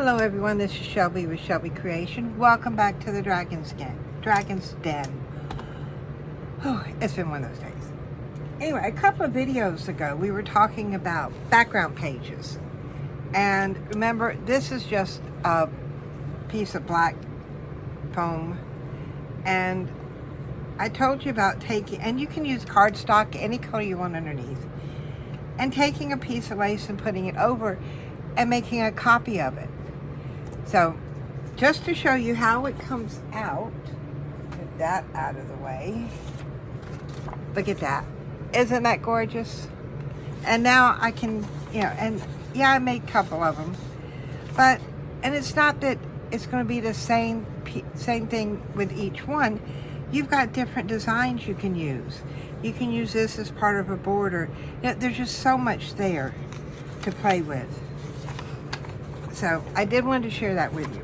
Hello everyone, this is Shelby with Shelby Creation. Welcome back to the Dragon's Den. Oh, it's been one of those days. Anyway, a couple of videos ago we were talking about background pages. And remember, this is just a piece of black foam. And I told you about taking, and you can use cardstock, any color you want underneath, and taking a piece of lace and putting it over and making a copy of it. So, just to show you how it comes out, get that out of the way. Look at that. Isn't that gorgeous? And now I can, and yeah, I made a couple of them. But, and it's not that it's going to be the same thing with each one. You've got different designs you can use. You can use this as part of a border. There's just so much there to play with. So I did want to share that with you.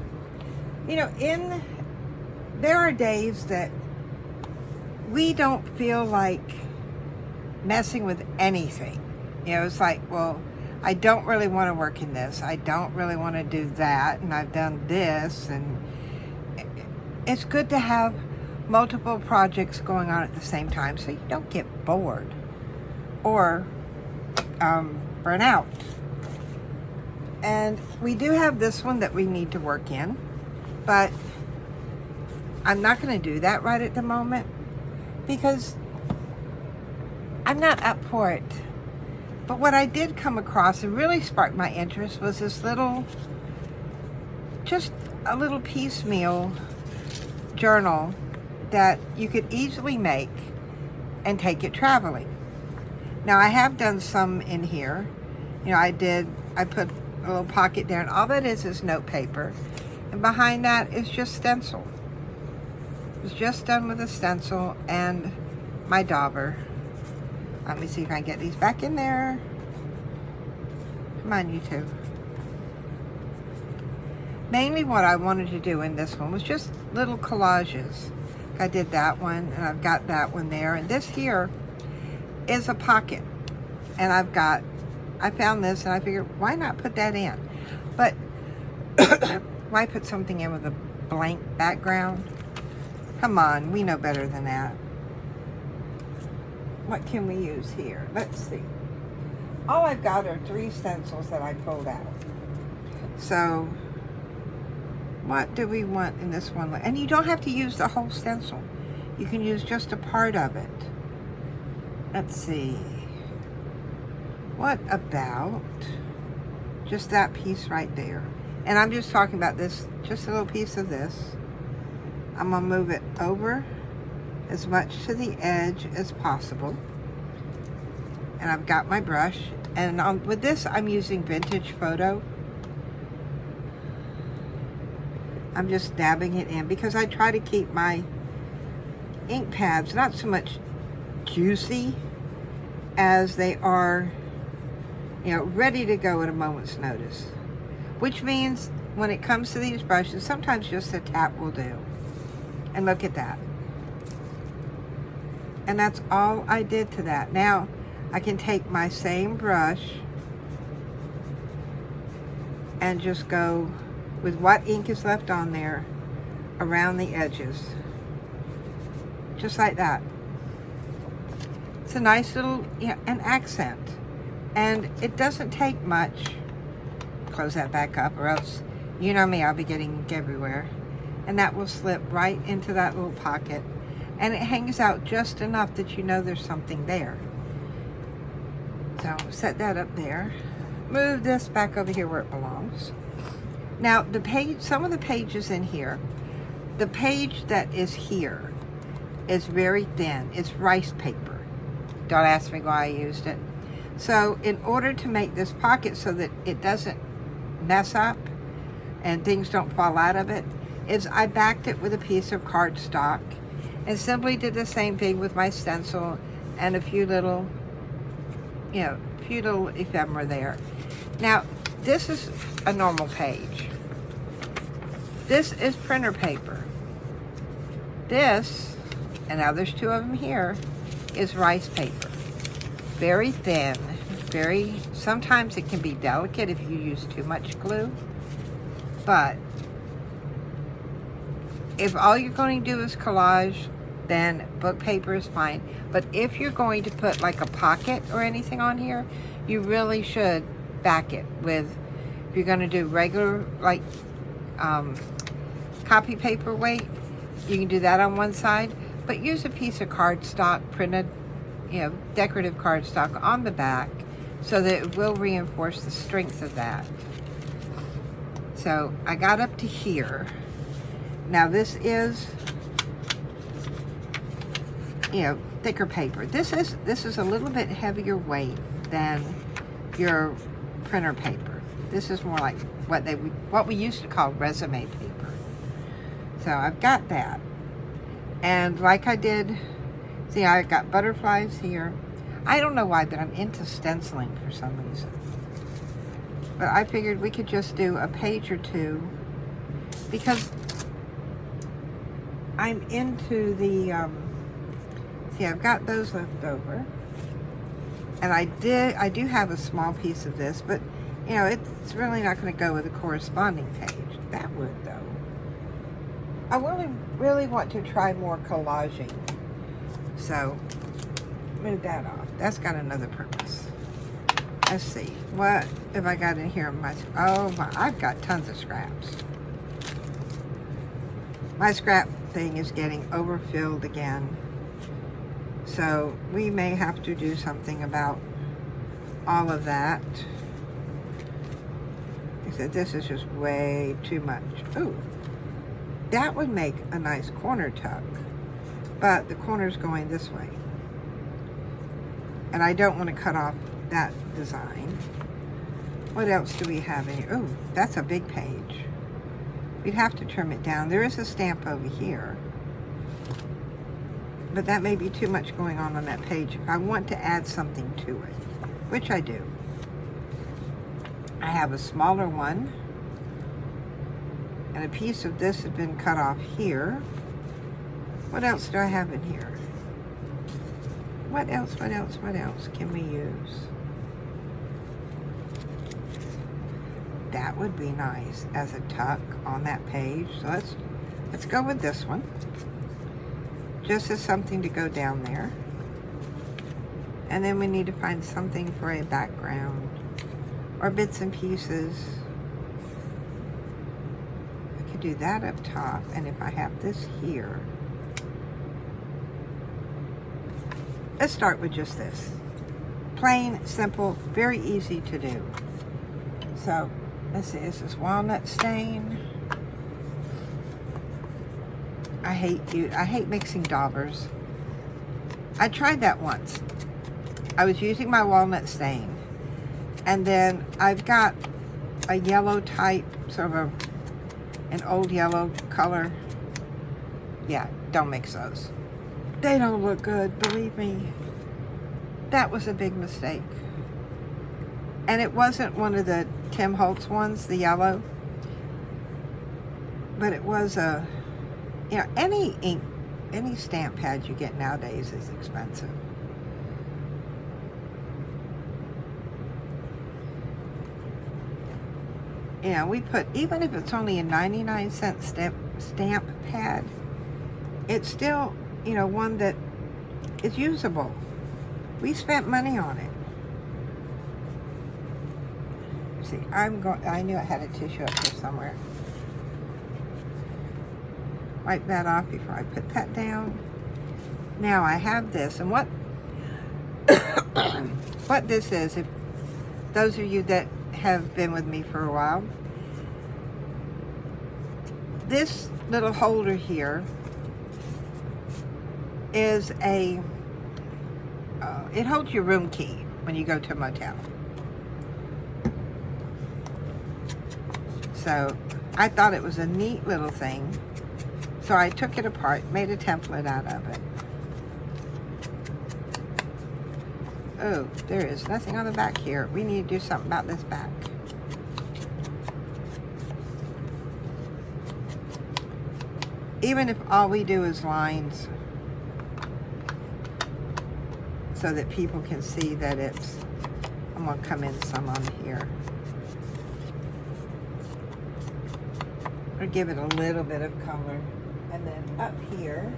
There are days that we don't feel like messing with anything. It's like, well, I don't really want to work in this. I don't really want to do that. And I've done this. And it's good to have multiple projects going on at the same time so you don't get bored or burn out. And we do have this one that we need to work in, but I'm not going to do that right at the moment because I'm not up for it. But what I did come across and really sparked my interest was this just a little piecemeal journal that you could easily make and take it traveling. Now I have done some in here. I put a little pocket there, and all that is note paper, and behind that is just stencil. It's just done with a stencil and my dauber. Let me see if I can get these back in there. Come on, you two. Mainly what I wanted to do in this one was just little collages. I did that one, and I've got that one there, and this here is a pocket, and I found this and I figured, why not put that in? But why put something in with a blank background? Come on, we know better than that. What can we use here? Let's see. All I've got are 3 stencils that I pulled out. So, what do we want in this one? And you don't have to use the whole stencil. You can use just a part of it. Let's see. What about just that piece right there? And I'm just talking about this, just a little piece of this. I'm going to move it over as much to the edge as possible. And I've got my brush. And with this, I'm using Vintage Photo. I'm just dabbing it in because I try to keep my ink pads not so much juicy as they are ready to go at a moment's notice. Which means when it comes to these brushes, sometimes just a tap will do. And look at that. And that's all I did to that. Now, I can take my same brush and just go with what ink is left on there around the edges. Just like that. It's a nice little, an accent. And it doesn't take much. Close that back up, or else, you know me, I'll be getting ink everywhere. And that will slip right into that little pocket. And it hangs out just enough that you know there's something there. So, set that up there. Move this back over here where it belongs. Now, some of the pages in here, the page that is here is very thin. It's rice paper. Don't ask me why I used it. So in order to make this pocket so that it doesn't mess up and things don't fall out of it, is I backed it with a piece of cardstock and simply did the same thing with my stencil and a few little ephemera there. Now, this is a normal page. This is printer paper. This, and now there's 2 of them here, is rice paper. Very thin, sometimes it can be delicate if you use too much glue. But if all you're going to do is collage, then book paper is fine. But if you're going to put like a pocket or anything on here, you really should back it with, if you're going to do regular like copy paper weight, you can do that on one side, but use a piece of cardstock, printed, decorative cardstock on the back, so that it will reinforce the strength of that. So I got up to here. Now this is, thicker paper. This is a little bit heavier weight than your printer paper. This is more like what we used to call resume paper. So I've got that. And like I did, see, I got butterflies here. I don't know why, but I'm into stenciling for some reason. But I figured we could just do a page or two, because I'm into the, see, I've got those left over. And I do have a small piece of this, but it's really not going to go with a corresponding page. That would, though. I really want to try more collaging. So, move that off. That's got another purpose. Let's see. What have I got in here? I've got tons of scraps. My scrap thing is getting overfilled again. So, we may have to do something about all of that. I said, this is just way too much. Ooh. That would make a nice corner tuck, but the corner's going this way. And I don't want to cut off that design. What else do we have in here? Oh, that's a big page. We'd have to trim it down. There is a stamp over here, but that may be too much going on that page. If I want to add something to it, which I do. I have a smaller one. And a piece of this has been cut off here. What else do I have in here? What else can we use? That would be nice as a tuck on that page. So let's go with this one. Just as something to go down there. And then we need to find something for a background or bits and pieces. Do that up top, and if I have this here, let's start with just this. Plain, simple, very easy to do. So, let's see, this is walnut stain. I hate mixing daubers. I tried that once. I was using my walnut stain, and then I've got a yellow type, sort of an old yellow color. Yeah, don't mix those. They don't look good, believe me. That was a big mistake. And it wasn't one of the Tim Holtz ones, the yellow. But it was any ink, any stamp pad you get nowadays is expensive. We put, even if it's only a 99-cent stamp pad, it's still, one that is usable. We spent money on it. See, I knew I had a tissue up here somewhere. Wipe that off before I put that down. Now I have this, and what this is, if those of you that have been with me for a while, this little holder here is it holds your room key when you go to a motel. So I thought it was a neat little thing, so I took it apart, made a template out of it. Oh, there is nothing on the back here. We need to do something about this back. Even if all we do is lines, so that people can see that it's, I'm gonna come in some on here. Or give it a little bit of color. And then up here,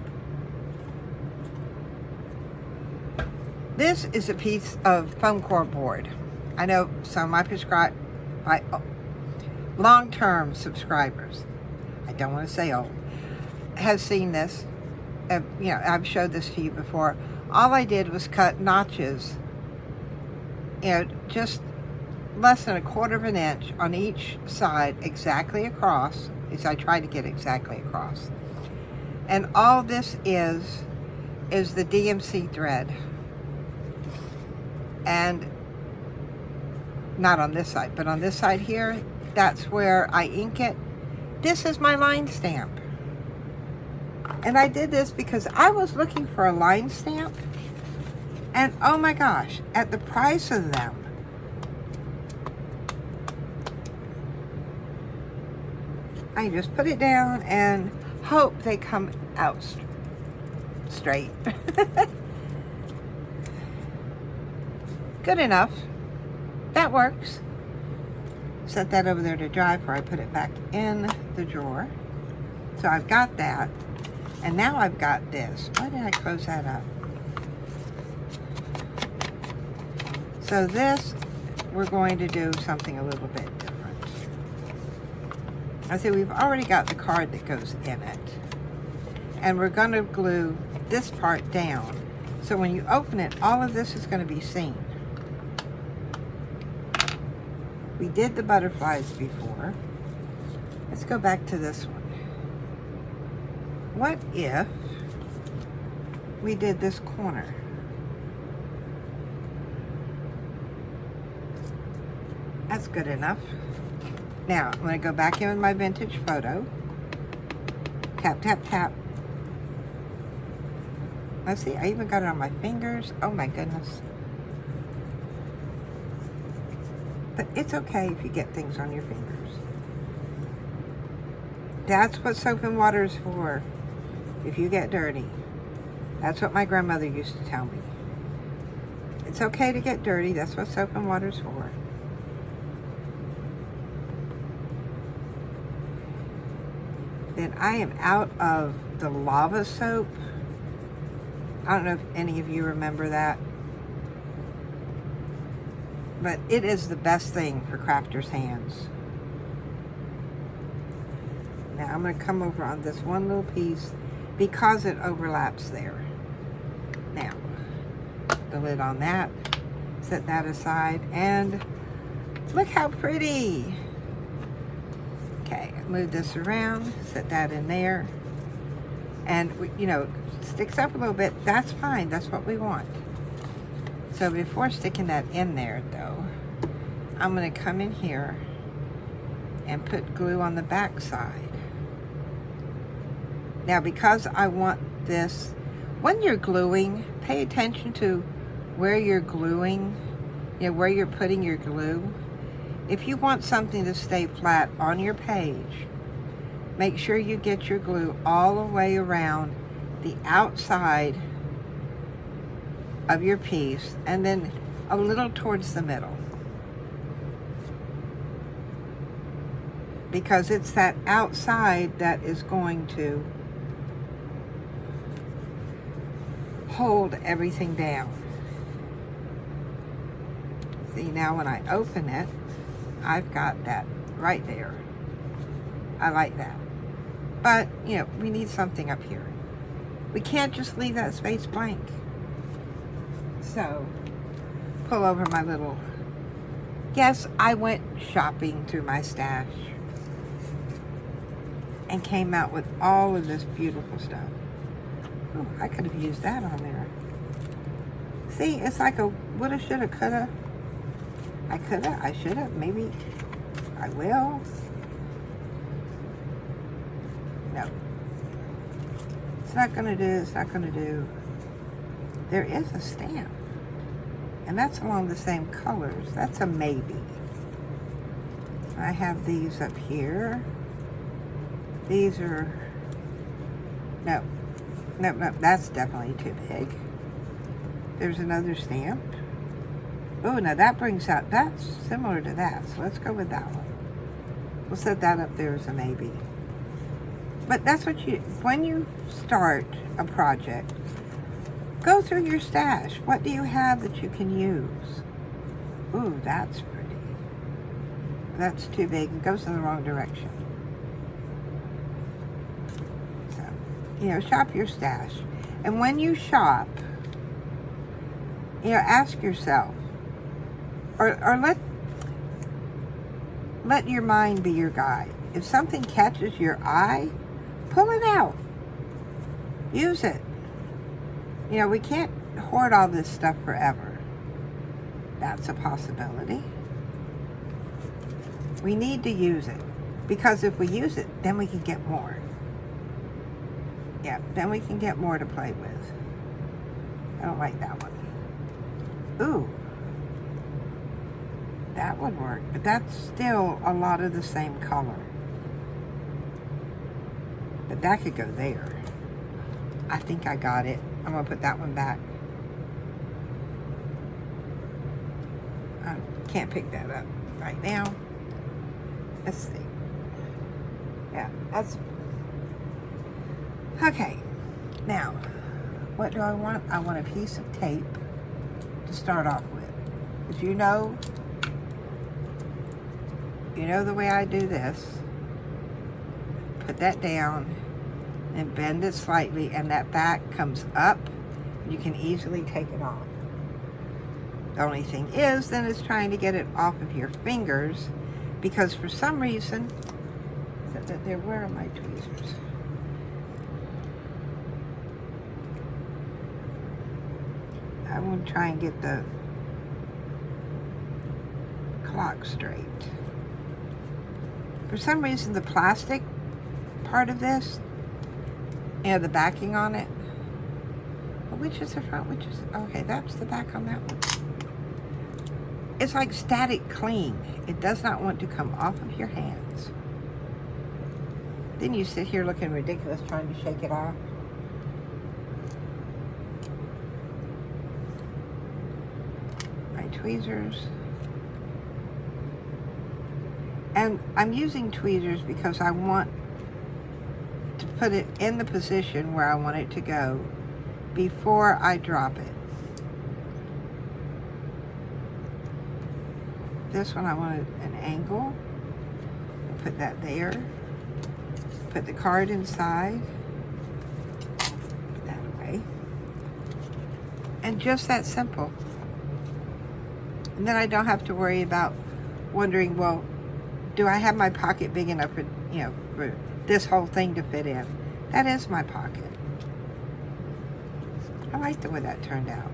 this is a piece of foam core board. I know some of my long-term subscribers, I don't want to say old, have seen this. I've showed this to you before. All I did was cut notches, just less than 1/4 of an inch on each side, exactly across. At least I tried to get exactly across. And all this is the DMC thread. And not on this side, but on this side here, that's where I ink it. This is my line stamp. And I did this because I was looking for a line stamp. And oh my gosh, at the price of them, I just put it down and hope they come out straight. Good enough. That works. Set that over there to dry before I put it back in the drawer. So I've got that. And now I've got this. Why did I close that up? So this, we're going to do something a little bit different. I say we've already got the card that goes in it. And we're going to glue this part down. So when you open it, all of this is going to be seen. We did the butterflies before. Let's go back to this one. What if we did this corner? That's good enough. Now, I'm going to go back in with my vintage photo. Tap, tap, tap. Let's see, I even got it on my fingers. Oh my goodness. But it's okay if you get things on your fingers. That's what soap and water is for. If you get dirty. That's what my grandmother used to tell me. It's okay to get dirty. That's what soap and water is for. Then I am out of the lava soap. I don't know if any of you remember that. But it is the best thing for crafters' hands. Now I'm going to come over on this one little piece because it overlaps there. Now, the lid on that, set that aside, and look how pretty. Okay, move this around, set that in there. And, sticks up a little bit, that's fine, that's what we want. So before sticking that in there, though, I'm going to come in here and put glue on the back side. Now, because I want this, when you're gluing, pay attention to where you're gluing, where you're putting your glue. If you want something to stay flat on your page, make sure you get your glue all the way around the outside of your piece and then a little towards the middle. Because it's that outside that is going to hold everything down. See, now when I open it, I've got that right there. I like that. But, we need something up here. We can't just leave that space blank. So, pull over my little... Yes, I went shopping through my stash and came out with all of this beautiful stuff. Oh, I could have used that on there. See, it's like a woulda, shoulda, coulda. I coulda, I shoulda, maybe I will. No. It's not gonna do, it's not gonna do. There is a stamp. And that's along the same colors. That's a maybe. I have these up here. These are, no, that's definitely too big. There's another stamp. Oh, now that brings out, that's similar to that. So let's go with that one. We'll set that up there as a maybe. But that's what when you start a project, go through your stash. What do you have that you can use? Ooh, that's pretty. That's too big. It goes in the wrong direction. So, shop your stash. And when you shop, ask yourself, or let your mind be your guide. If something catches your eye, pull it out. Use it. We can't hoard all this stuff forever. That's a possibility. We need to use it. Because if we use it, then we can get more. Yeah, then we can get more to play with. I don't like that one. Ooh. That would work, but that's still a lot of the same color. But that could go there. I think I got it. I'm going to put that one back. I can't pick that up right now. Let's see. Yeah, that's... Okay. Now, what do I want? I want a piece of tape to start off with. Because you know the way I do this. Put that down and bend it slightly, and that back comes up. You can easily take it off. The only thing is, then it's trying to get it off of your fingers, because for some reason, where are my tweezers? I want to try and get the clock straight. For some reason, the plastic part of this, the backing on it, which is the front, which is, okay, that's the back on that one. It's like static clean. It does not want to come off of your hands. Then you sit here looking ridiculous trying to shake it off. My tweezers. And I'm using tweezers because I want to put it in the position where I want it to go before I drop it. This one I wanted an angle. Put that there. Put the card inside. Put that away. And just that simple. And then I don't have to worry about wondering, well, do I have my pocket big enough for, for this whole thing to fit in? That is my pocket. I like the way that turned out.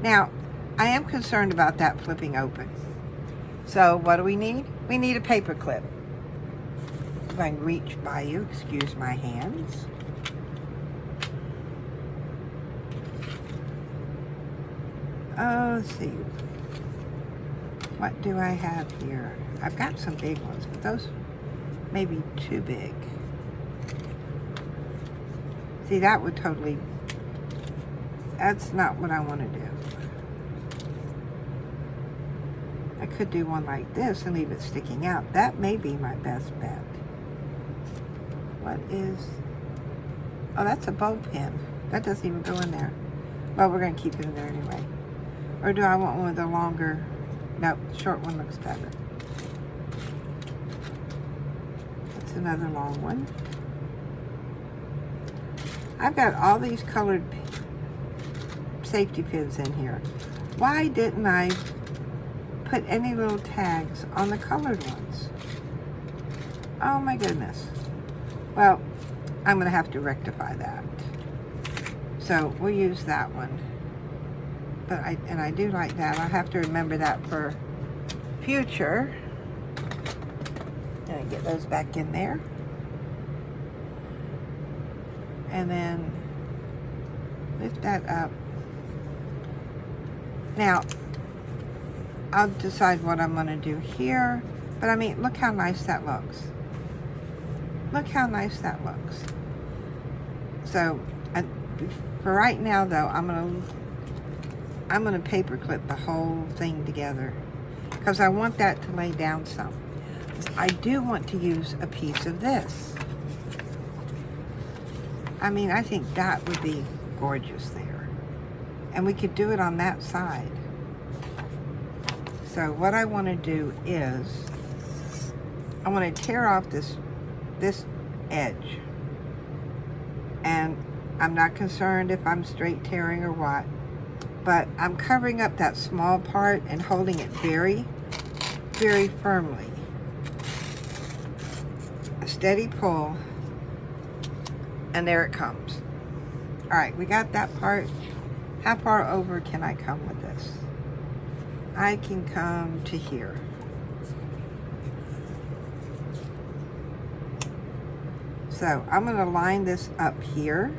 Now, I am concerned about that flipping open. So what do we need? We need a paper clip. If I can reach by you, excuse my hands. Oh, let's see. What do I have here? I've got some big ones, but those may be too big. See, that would totally... That's not what I want to do. I could do one like this and leave it sticking out. That may be my best bet. What is... Oh, that's a bow pin. That doesn't even go in there. Well, we're going to keep it in there anyway. Or do I want one with a longer... Nope, the short one looks better. That's another long one. I've got all these colored safety pins in here. Why didn't I put any little tags on the colored ones? Oh my goodness. Well, I'm going to have to rectify that. So we'll use that one. But I do like that. I have to remember that for future. And get those back in there. And then lift that up. Now, I'll decide what I'm going to do here. But I mean, look how nice that looks. Look how nice that looks. So, for right now though, I'm going to paper clip the whole thing together. Because I want that to lay down some. I do want to use a piece of this. I mean, I think that would be gorgeous there. And we could do it on that side. So what I want to do is, I want to tear off this edge. And I'm not concerned if I'm straight tearing or what. But I'm covering up that small part and holding it very, very firmly. A steady pull. And there it comes. All right, we got that part. How far over can I come with this? I can come to here. So I'm going to line this up here.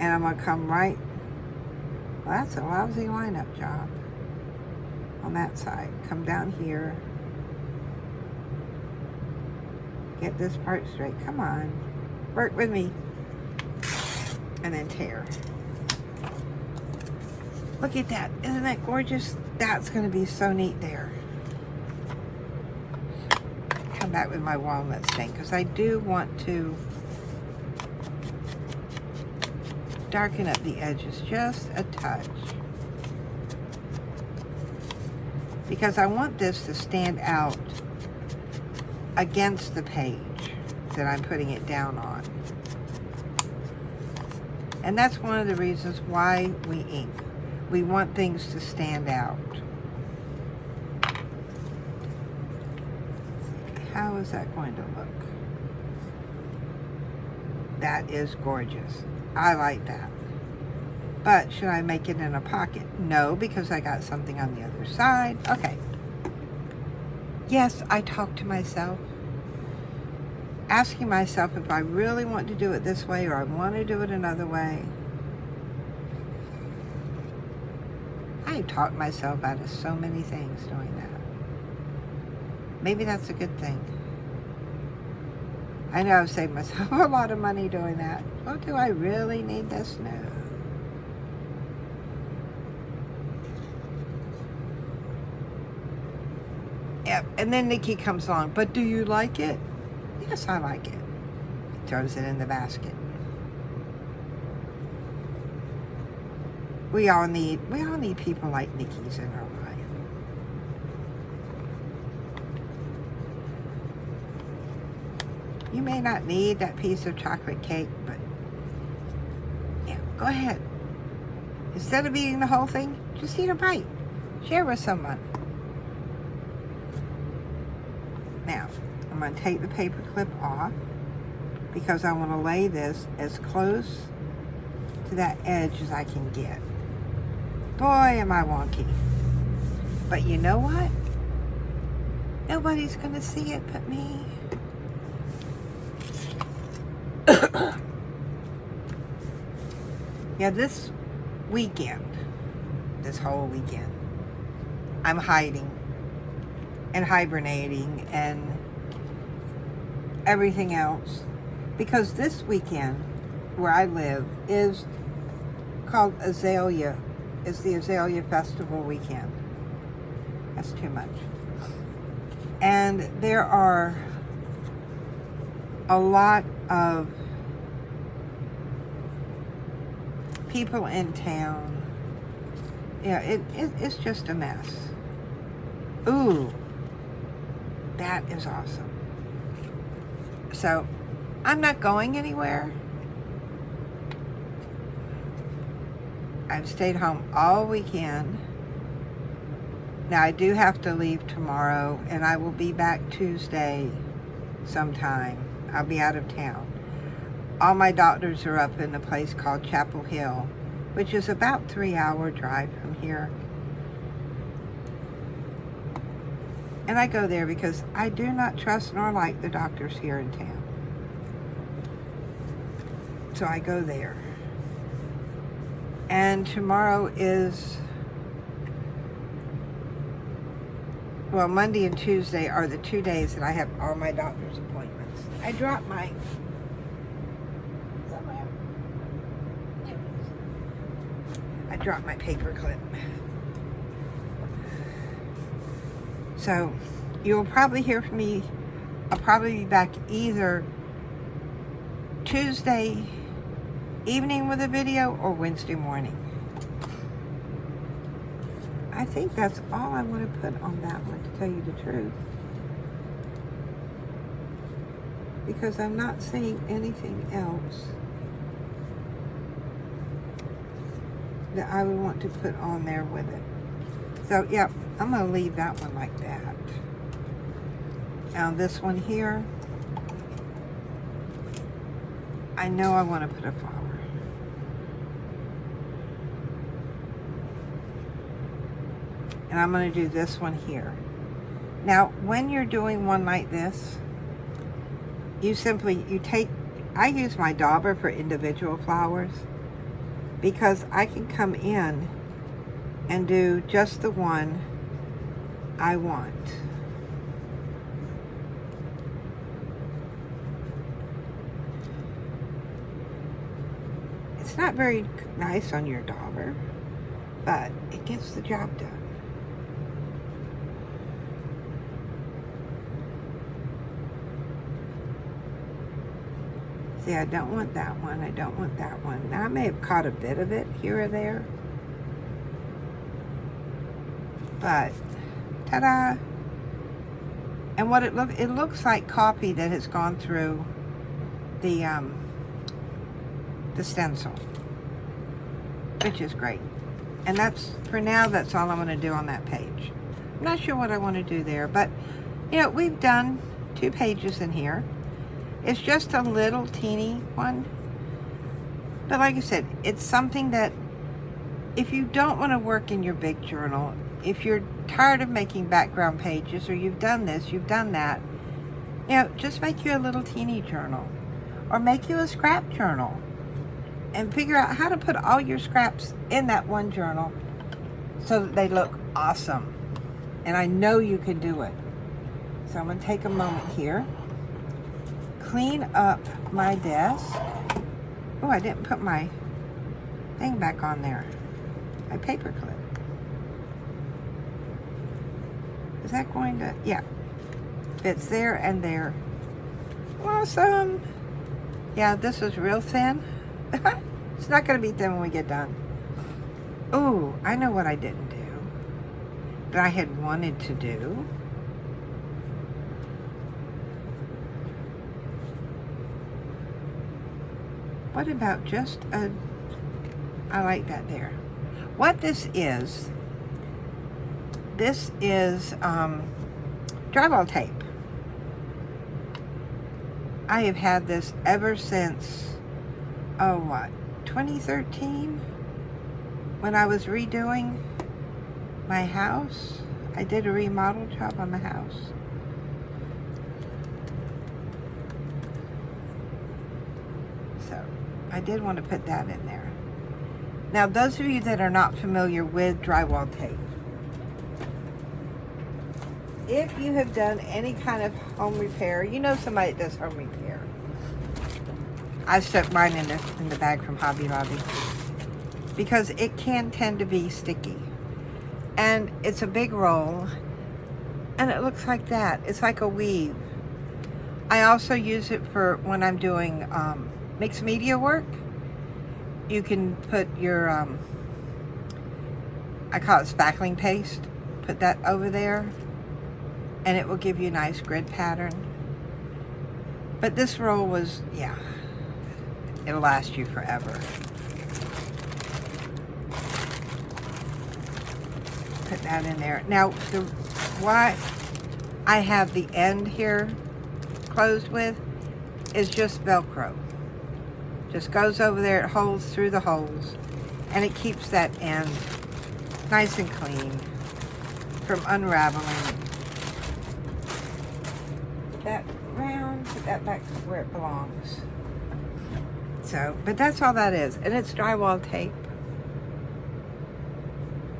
And I'm going to come right. Well, that's a lousy lineup job. On that side. Come down here. Get this part straight. Come on. Work with me. And then tear. Look at that. Isn't that gorgeous? That's going to be so neat there. Come back with my walnut stain because I do want to darken up the edges just a touch. Because I want this to stand out against the page that I'm putting it down on. And that's one of the reasons why we ink. We want things to stand out. How is that going to look? That is gorgeous. I like that. But should I make it in a pocket? No, because I got something on the other side. Okay. Yes, I talk to myself. Asking myself if I really want to do it this way or I want to do it another way. I talk myself out of so many things doing that. Maybe that's a good thing. I know I've saved myself a lot of money doing that. Well, do I really need this? No. Yep, and then Nikki comes along. But do you like it? Yes, I like it. Throws it in the basket. We all need people like Nikki's in our life. You may not need that piece of chocolate cake, but yeah, go ahead. Instead of eating the whole thing, just eat a bite. Share with someone. Now, I'm going to take the paper clip off because I want to lay this as close to that edge as I can get. Boy, am I wonky. But you know what? Nobody's going to see it but me. Yeah, this weekend, this whole weekend, I'm hiding and hibernating and everything else because this weekend where I live is called Azalea. It's the Azalea Festival weekend. That's too much. And there are a lot of people in town. Yeah, it's just a mess. Ooh, that is awesome. So, I'm not going anywhere. I've stayed home all weekend. Now, I do have to leave tomorrow, and I will be back Tuesday sometime. I'll be out of town. All my doctors are up in a place called Chapel Hill, which is about 3-hour drive from here. And I go there because I do not trust nor like the doctors here in town. So I go there. And tomorrow is, well, Monday and Tuesday are the 2 days that I have all my doctor's appointments. I dropped my, somewhere. I dropped my paper clip. So you'll probably hear from me. I'll probably be back either Tuesday evening with a video or Wednesday morning. I think that's all I want to put on that one, to tell you the truth. Because I'm not seeing anything else that I would want to put on there with it. So, yeah, I'm going to leave that one like that. Now, this one here, I know I want to put a flower. And I'm going to do this one here. Now, when you're doing one like this, you take, I use my dauber for individual flowers because I can come in and do just the one I want. It's not very nice on your dauber, but it gets the job done. See, I don't want that one. I don't want that one. Now, I may have caught a bit of it here or there. But, ta-da! And what it looks like coffee that has gone through the stencil, which is great. And that's, for now, that's all I'm going to do on that page. I'm not sure what I want to do there, but, you know, we've done 2 pages in here. It's just a little teeny one. But like I said, it's something that if you don't want to work in your big journal, if you're tired of making background pages, or you've done this, you've done that, you know, just make you a little teeny journal. Or make you a scrap journal. And figure out how to put all your scraps in that one journal so that they look awesome. And I know you can do it. So I'm going to take a moment here. Clean up my desk. Oh, I didn't put my thing back on there. My paper clip. Is that going to, yeah. Fits there and there. Awesome. Yeah, this is real thin. It's not going to be thin when we get done. Oh, I know what I didn't do that I had wanted to do. What about just a, I like that there. What this is drywall tape. I have had this ever since, 2013? When I was redoing my house. I did a remodel job on the house. So, I did want to put that in there. Now, those of you that are not familiar with drywall tape, if you have done any kind of home repair, you know somebody that does home repair. I stuck mine in the bag from Hobby Lobby because it can tend to be sticky. And it's a big roll, and it looks like that. It's like a weave. I also use it for when I'm doing mixed media work. You can put your, I call it spackling paste, put that over there, and it will give you a nice grid pattern. But this roll was, yeah, it'll last you forever. Put that in there. Now, why I have the end here closed with is just Velcro. Just goes over there, it holds through the holes, and it keeps that end nice and clean from unraveling. Put that round, put that back where it belongs. So, but that's all that is, and it's drywall tape.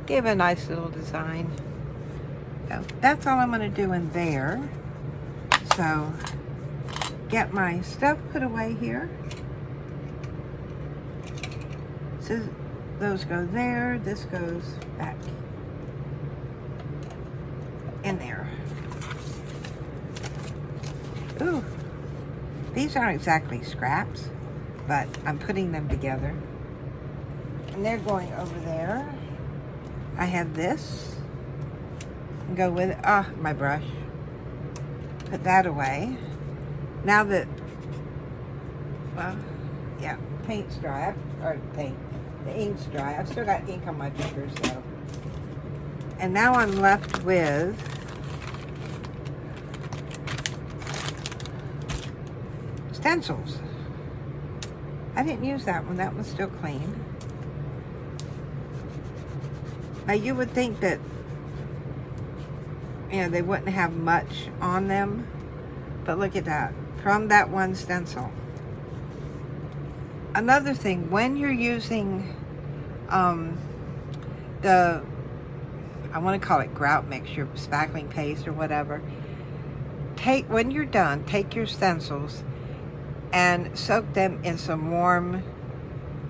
Give a nice little design. So that's all I'm going to do in there. So get my stuff put away here. So those go there. This goes back in there. Ooh, These aren't exactly scraps, but I'm putting them together. And they're going over there. I have this. Go with it. Ah, my brush. Put that away. Now that, well, yeah, paint's dry. Or paint. The ink's dry. I've still got ink on my fingers, though. And now I'm left with stencils. I didn't use that one. That one's still clean. Now you would think that, you know, they wouldn't have much on them, but look at that. From that one stencil. Another thing, when you're using the, I want to call it grout mixture, spackling paste or whatever, when you're done, take your stencils and soak them in some warm,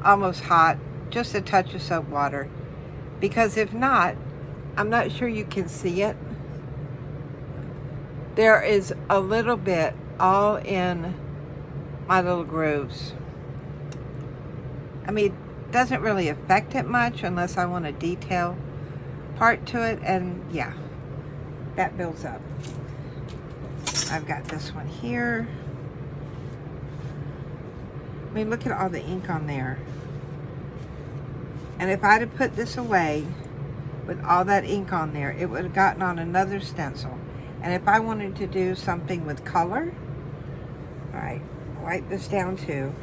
almost hot, just a touch of soap water. Because if not, I'm not sure you can see it. There is a little bit all in my little grooves. I mean, it doesn't really affect it much unless I want a detail part to it. And yeah, that builds up. I've got this one here. I mean, look at all the ink on there. And if I'd have put this away with all that ink on there, it would have gotten on another stencil. And if I wanted to do something with color, all right, wipe this down too,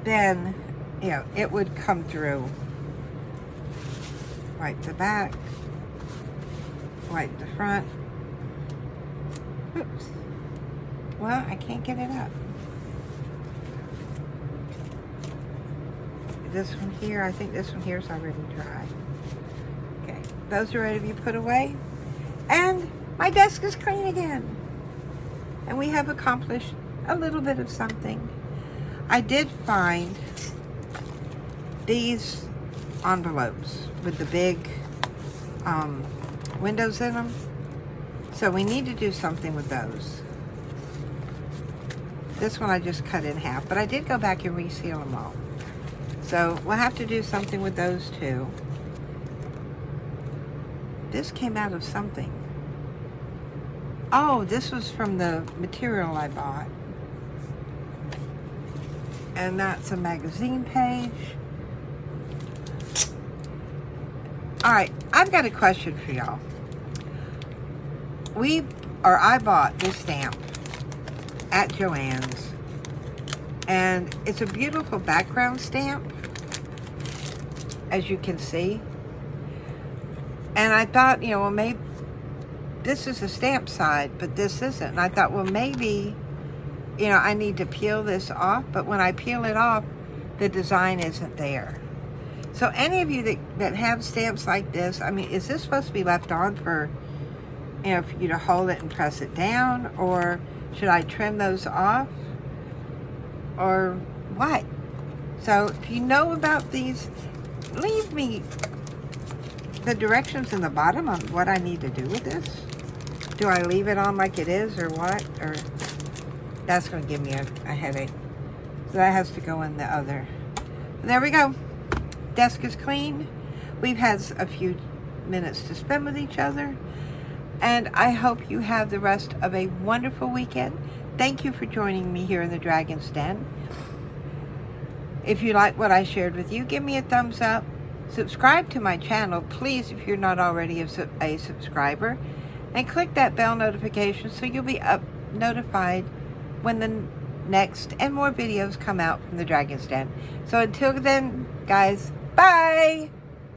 then, you know, it would come through. Wipe the back, wipe the front. Oops. Well, I can't get it up. This one here, I think this one here is already dry. Okay, those are ready to be put away. And my desk is clean again. And we have accomplished a little bit of something. I did find these envelopes with the big windows in them. So we need to do something with those. This one I just cut in half, but I did go back and reseal them all. So we'll have to do something with those too. This came out of something. Oh, this was from the material I bought. And that's a magazine page. All right, I've got a question for y'all. I bought this stamp at Joann's. And it's a beautiful background stamp, as you can see. And I thought, you know, well, maybe this is the stamp side, but this isn't. And I thought, well, maybe, you know, I need to peel this off. But when I peel it off, the design isn't there. So any of you that have stamps like this, I mean, is this supposed to be left on for, you know, for you to hold it and press it down? Or should I trim those off? Or what? So if you know about these, leave me the directions in the bottom on what I need to do with this. Do I leave it on like it is or what? Or that's going to give me a headache. So that has to go in the other. And there we go. Desk is clean. We've had a few minutes to spend with each other. And I hope you have the rest of a wonderful weekend. Thank you for joining me here in the Dragon's Den. If you like what I shared with you, give me a thumbs up. Subscribe to my channel, please, if you're not already a subscriber. And click that bell notification so you'll be notified when the next and more videos come out from the Dragon's Den. So until then, guys, bye!